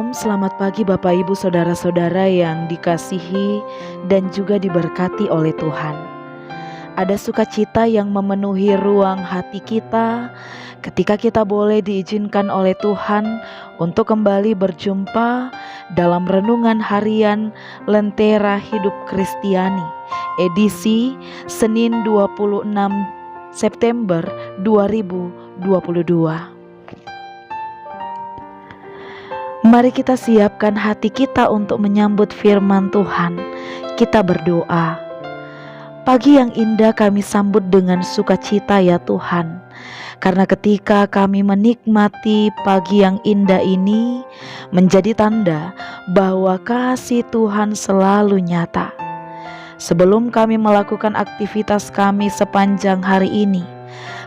Shalom, selamat pagi Bapak Ibu Saudara-saudara yang dikasihi dan juga diberkati oleh Tuhan. Ada sukacita yang memenuhi ruang hati kita ketika kita boleh diizinkan oleh Tuhan untuk kembali berjumpa dalam renungan harian Lentera Hidup Kristiani, edisi Senin 26 September 2022. Mari kita siapkan hati kita untuk menyambut firman Tuhan. Kita berdoa. Pagi yang indah kami sambut dengan sukacita ya Tuhan. Karena ketika kami menikmati pagi yang indah ini menjadi tanda bahwa kasih Tuhan selalu nyata. Sebelum kami melakukan aktivitas kami sepanjang hari ini,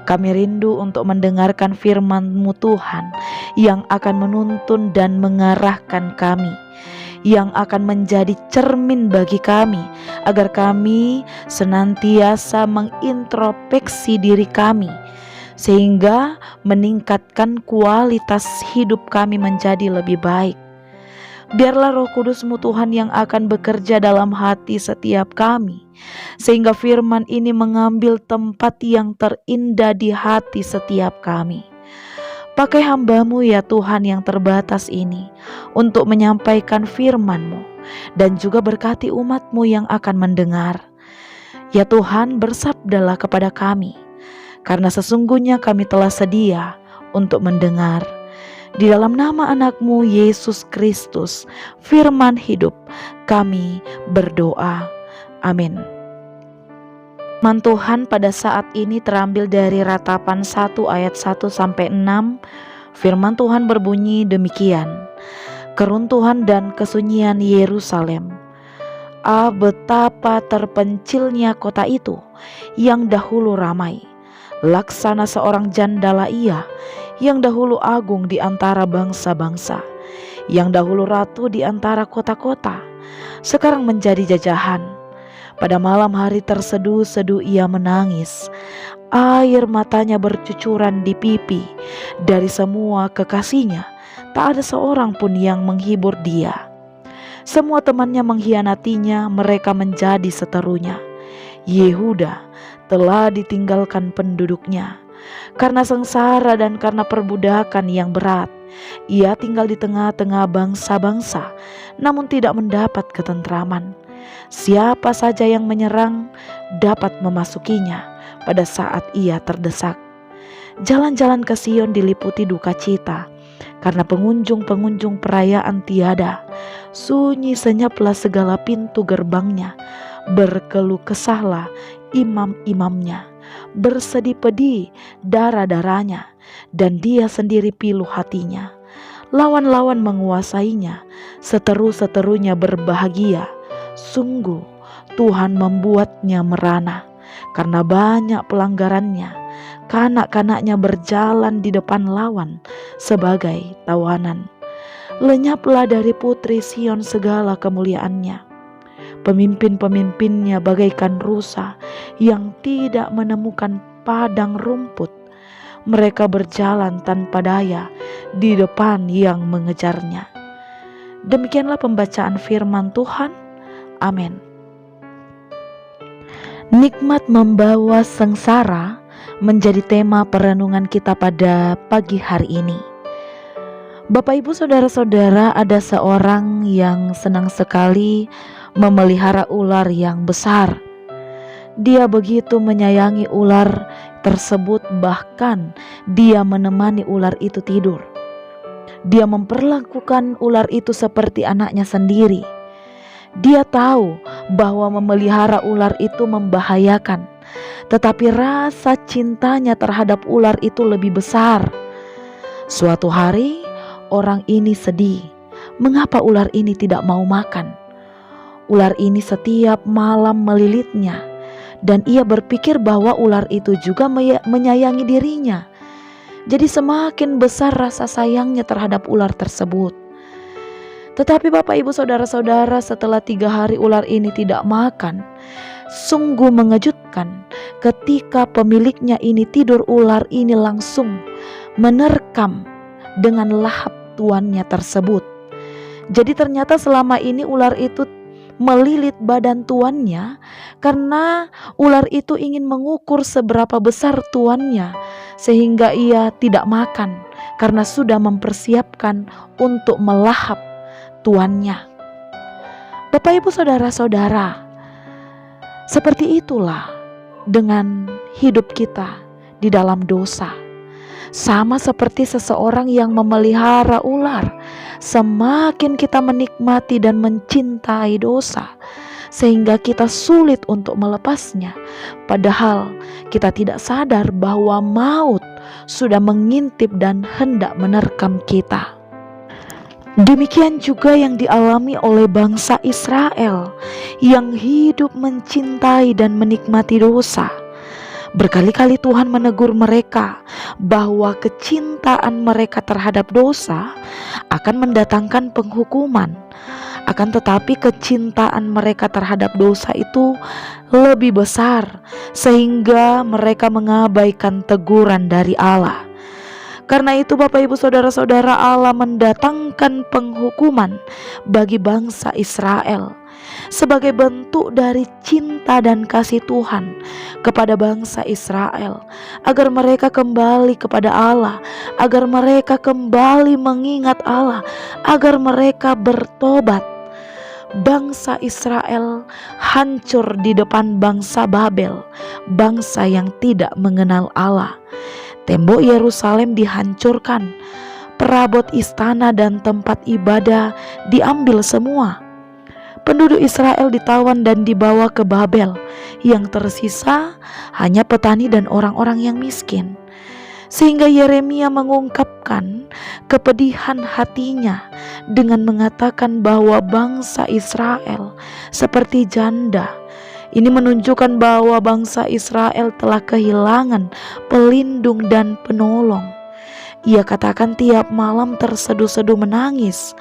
kami rindu untuk mendengarkan firman-Mu Tuhan yang akan menuntun dan mengarahkan kami, yang akan menjadi cermin bagi kami, agar kami senantiasa mengintrospeksi diri kami, sehingga meningkatkan kualitas hidup kami menjadi lebih baik. Biarlah Roh Kudus-Mu Tuhan yang akan bekerja dalam hati setiap kami, sehingga firman ini mengambil tempat yang terindah di hati setiap kami. Pakai hamba-Mu ya Tuhan yang terbatas ini untuk menyampaikan firman-Mu, dan juga berkati umat-Mu yang akan mendengar. Ya Tuhan, bersabdalah kepada kami, karena sesungguhnya kami telah sedia untuk mendengar. Di dalam nama anak-Mu Yesus Kristus, firman hidup, kami berdoa. Amin. Firman Tuhan pada saat ini terambil dari Ratapan 1 ayat 1-6. Firman Tuhan berbunyi demikian. Keruntuhan dan kesunyian Yerusalem. Betapa terpencilnya kota itu yang dahulu ramai. Laksana seorang jandala ia, yang dahulu agung di antara bangsa-bangsa, yang dahulu ratu di antara kota-kota, sekarang menjadi jajahan. Pada malam hari terseduh-seduh ia menangis, air matanya bercucuran di pipi. Dari semua kekasihnya, tak ada seorang pun yang menghibur dia. Semua temannya mengkhianatinya, mereka menjadi seterunya. Yehuda telah ditinggalkan penduduknya. Karena sengsara dan karena perbudakan yang berat, ia tinggal di tengah-tengah bangsa-bangsa, namun tidak mendapat ketentraman. Siapa saja yang menyerang dapat memasukinya pada saat ia terdesak. Jalan-jalan ke Sion diliputi duka cita, karena pengunjung-pengunjung perayaan tiada. Sunyi senyaplah segala pintu gerbangnya, berkeluh kesahlah imam-imamnya, bersedih pedih darah-darahnya, dan dia sendiri pilu hatinya. Lawan-lawan menguasainya, seteru-seterunya berbahagia. Sungguh Tuhan membuatnya merana, karena banyak pelanggarannya. Kanak-kanaknya berjalan di depan lawan sebagai tawanan. Lenyaplah dari putri Sion segala kemuliaannya. Pemimpin-pemimpinnya bagaikan rusa yang tidak menemukan padang rumput. Mereka berjalan tanpa daya di depan yang mengejarnya. Demikianlah pembacaan firman Tuhan. Amin. Nikmat membawa sengsara menjadi tema perenungan kita pada pagi hari ini. Bapak Ibu Saudara-saudara, ada seorang yang senang sekali memelihara ular yang besar. Dia begitu menyayangi ular tersebut, bahkan dia menemani ular itu tidur. Dia memperlakukan ular itu seperti anaknya sendiri. Dia tahu bahwa memelihara ular itu membahayakan, tetapi rasa cintanya terhadap ular itu lebih besar. Suatu hari orang ini sedih. Mengapa ular ini tidak mau makan? Ular ini setiap malam melilitnya, dan ia berpikir bahwa ular itu juga menyayangi dirinya. Jadi semakin besar rasa sayangnya terhadap ular tersebut. Tetapi Bapak Ibu Saudara-saudara, setelah 3 hari ular ini tidak makan, sungguh mengejutkan ketika pemiliknya ini tidur. Ular ini langsung menerkam dengan lahap tuannya tersebut. Jadi ternyata selama ini ular itu melilit badan tuannya karena ular itu ingin mengukur seberapa besar tuannya, sehingga ia tidak makan karena sudah mempersiapkan untuk melahap tuannya. Bapak, Ibu, saudara-saudara, seperti itulah dengan hidup kita di dalam dosa. Sama seperti seseorang yang memelihara ular, semakin kita menikmati dan mencintai dosa, sehingga kita sulit untuk melepasnya, padahal kita tidak sadar bahwa maut sudah mengintip dan hendak menerkam kita. Demikian juga yang dialami oleh bangsa Israel yang hidup mencintai dan menikmati dosa. Berkali-kali Tuhan menegur mereka bahwa kecintaan mereka terhadap dosa akan mendatangkan penghukuman. Akan tetapi kecintaan mereka terhadap dosa itu lebih besar, sehingga mereka mengabaikan teguran dari Allah. Karena itu Bapak, Ibu, saudara-saudara, Allah mendatangkan penghukuman bagi bangsa Israel sebagai bentuk dari cinta dan kasih Tuhan kepada bangsa Israel, agar mereka kembali kepada Allah, agar mereka kembali mengingat Allah, agar mereka bertobat. Bangsa Israel hancur di depan bangsa Babel, bangsa yang tidak mengenal Allah. Tembok Yerusalem dihancurkan, perabot istana dan tempat ibadah diambil semua. Penduduk Israel ditawan dan dibawa ke Babel. Yang tersisa hanya petani dan orang-orang yang miskin. Sehingga Yeremia mengungkapkan kepedihan hatinya dengan mengatakan bahwa bangsa Israel seperti janda. Ini menunjukkan bahwa bangsa Israel telah kehilangan pelindung dan penolong. Ia katakan tiap malam terseduh-seduh menangis,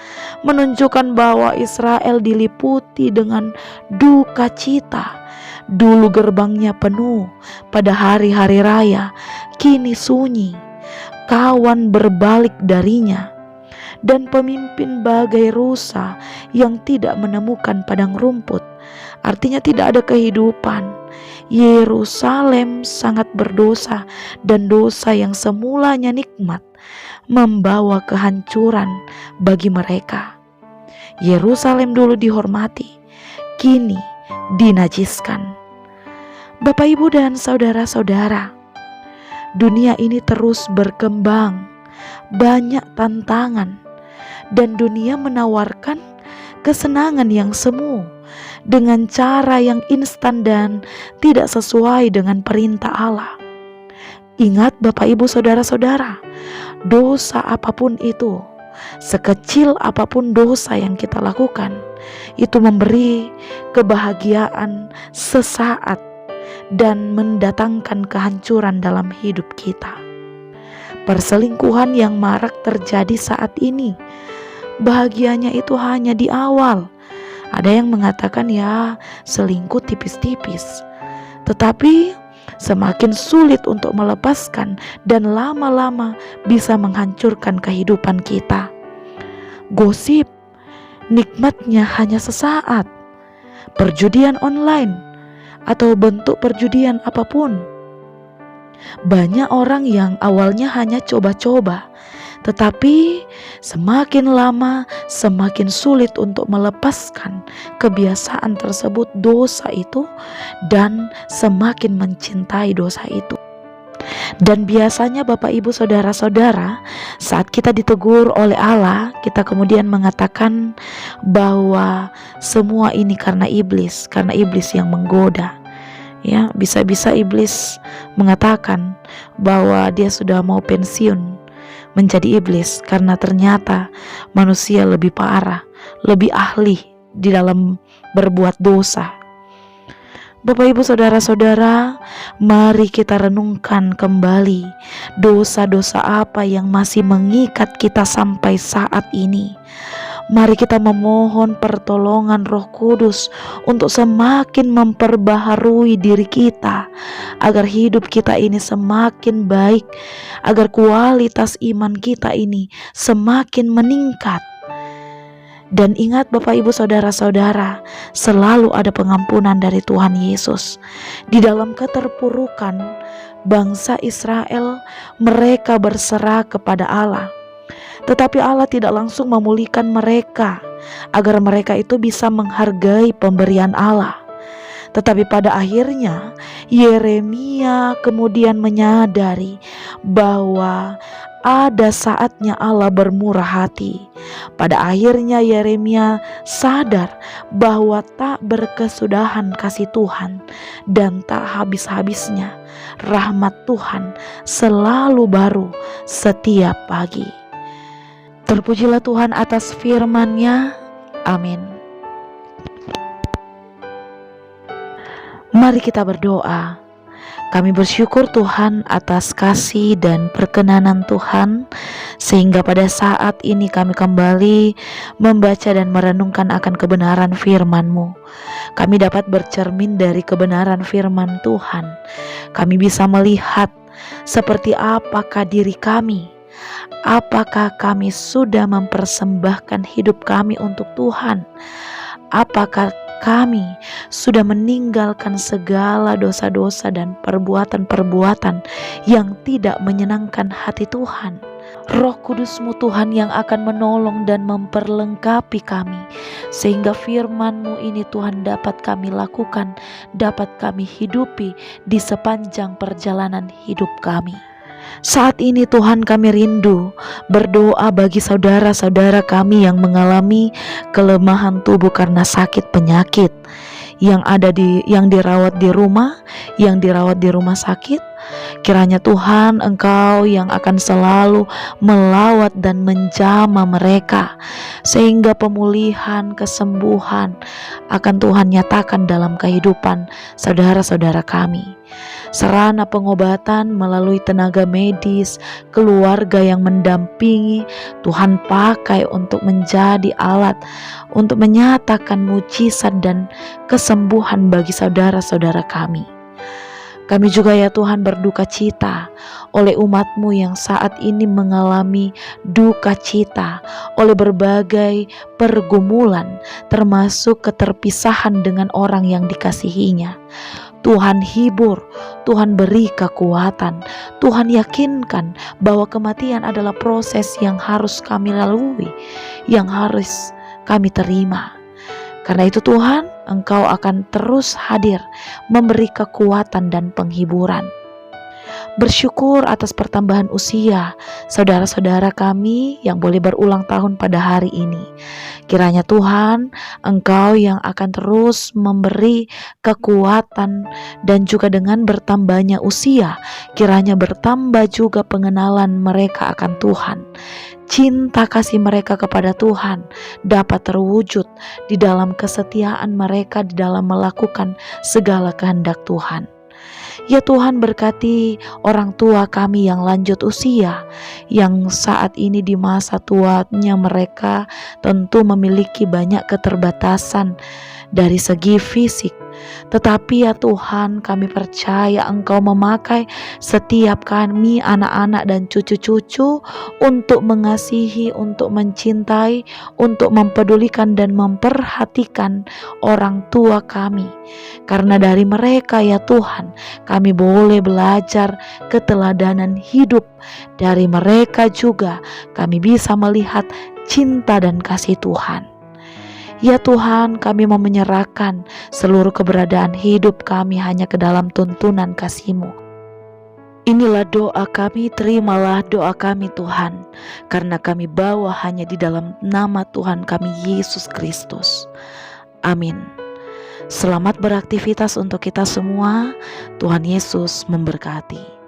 menunjukkan bahwa Israel diliputi dengan duka cita. Dulu gerbangnya penuh pada hari-hari raya, kini sunyi, kawan berbalik darinya. Dan pemimpin bagai rusa yang tidak menemukan padang rumput. Artinya tidak ada kehidupan. Yerusalem sangat berdosa, dan dosa yang semulanya nikmat membawa kehancuran bagi mereka. Yerusalem dulu dihormati, kini dinajiskan. Bapak, Ibu, dan saudara-saudara, dunia ini terus berkembang, banyak tantangan, dan dunia menawarkan kesenangan yang semu dengan cara yang instan dan tidak sesuai dengan perintah Allah. Ingat Bapak, Ibu, saudara-saudara, dosa apapun itu, sekecil apapun dosa yang kita lakukan, itu memberi kebahagiaan sesaat dan mendatangkan kehancuran dalam hidup kita. Perselingkuhan yang marak terjadi saat ini, bahagianya itu hanya di awal. Ada yang mengatakan ya selingkuh tipis-tipis, tetapi semakin sulit untuk melepaskan dan lama-lama bisa menghancurkan kehidupan kita. Gosip, nikmatnya hanya sesaat. Perjudian online atau bentuk perjudian apapun, banyak orang yang awalnya hanya coba-coba, tetapi semakin lama semakin sulit untuk melepaskan kebiasaan tersebut, dosa itu, dan semakin mencintai dosa itu. Dan biasanya Bapak, Ibu, saudara-saudara, saat kita ditegur oleh Allah, kita kemudian mengatakan bahwa semua ini karena iblis yang menggoda. Ya, bisa-bisa iblis mengatakan bahwa dia sudah mau pensiun menjadi iblis karena ternyata manusia lebih parah, lebih ahli di dalam berbuat dosa. Bapak, Ibu, saudara-saudara, mari kita renungkan kembali dosa-dosa apa yang masih mengikat kita sampai saat ini. Mari kita memohon pertolongan Roh Kudus untuk semakin memperbaharui diri kita, agar hidup kita ini semakin baik, agar kualitas iman kita ini semakin meningkat. Dan ingat Bapak Ibu Saudara-saudara, selalu ada pengampunan dari Tuhan Yesus. Di dalam keterpurukan bangsa Israel, mereka berserah kepada Allah. Tetapi Allah tidak langsung memulihkan mereka agar mereka itu bisa menghargai pemberian Allah. Tetapi pada akhirnya Yeremia kemudian menyadari bahwa ada saatnya Allah bermurah hati. Pada akhirnya Yeremia sadar bahwa tak berkesudahan kasih Tuhan dan tak habis-habisnya rahmat Tuhan selalu baru setiap pagi. Terpujilah Tuhan atas firman-Nya. Amin. Mari kita berdoa. Kami bersyukur Tuhan atas kasih dan perkenanan Tuhan, sehingga pada saat ini kami kembali membaca dan merenungkan akan kebenaran firman-Mu. Kami dapat bercermin dari kebenaran firman Tuhan. Kami bisa melihat seperti apakah diri kami. Apakah kami sudah mempersembahkan hidup kami untuk Tuhan? Apakah kami sudah meninggalkan segala dosa-dosa dan perbuatan-perbuatan yang tidak menyenangkan hati Tuhan? Roh Kudus-Mu Tuhan yang akan menolong dan memperlengkapi kami, sehingga firman-Mu ini Tuhan dapat kami lakukan, dapat kami hidupi di sepanjang perjalanan hidup kami. Saat ini Tuhan, kami rindu berdoa bagi saudara-saudara kami yang mengalami kelemahan tubuh karena sakit penyakit, yang dirawat di rumah sakit. Kiranya Tuhan, Engkau yang akan selalu melawat dan menjamah mereka, sehingga pemulihan, kesembuhan akan Tuhan nyatakan dalam kehidupan saudara-saudara kami. Sarana pengobatan melalui tenaga medis, keluarga yang mendampingi, Tuhan pakai untuk menjadi alat untuk menyatakan mujizat dan kesembuhan bagi saudara-saudara kami. Kami juga ya Tuhan berduka cita oleh umat-Mu yang saat ini mengalami duka cita oleh berbagai pergumulan, termasuk keterpisahan dengan orang yang dikasihinya. Tuhan hibur, Tuhan beri kekuatan, Tuhan yakinkan bahwa kematian adalah proses yang harus kami lalui, yang harus kami terima. Karena itu Tuhan, Engkau akan terus hadir memberi kekuatan dan penghiburan. Bersyukur atas pertambahan usia saudara-saudara kami yang boleh berulang tahun pada hari ini. Kiranya Tuhan, Engkau yang akan terus memberi kekuatan, dan juga dengan bertambahnya usia, kiranya bertambah juga pengenalan mereka akan Tuhan. Cinta kasih mereka kepada Tuhan dapat terwujud di dalam kesetiaan mereka di dalam melakukan segala kehendak Tuhan. Ya Tuhan, berkati orang tua kami yang lanjut usia, yang saat ini di masa tuanya mereka tentu memiliki banyak keterbatasan dari segi fisik. Tetapi ya Tuhan, kami percaya Engkau memakai setiap kami, anak-anak dan cucu-cucu, untuk mengasihi, untuk mencintai, untuk mempedulikan dan memperhatikan orang tua kami. Karena dari mereka ya Tuhan, kami boleh belajar keteladanan hidup. Dari mereka juga kami bisa melihat cinta dan kasih Tuhan. Ya Tuhan, kami mau menyerahkan seluruh keberadaan hidup kami hanya ke dalam tuntunan kasih-Mu. Inilah doa kami, terimalah doa kami Tuhan, karena kami bawa hanya di dalam nama Tuhan kami Yesus Kristus. Amin. Selamat beraktivitas untuk kita semua. Tuhan Yesus memberkati.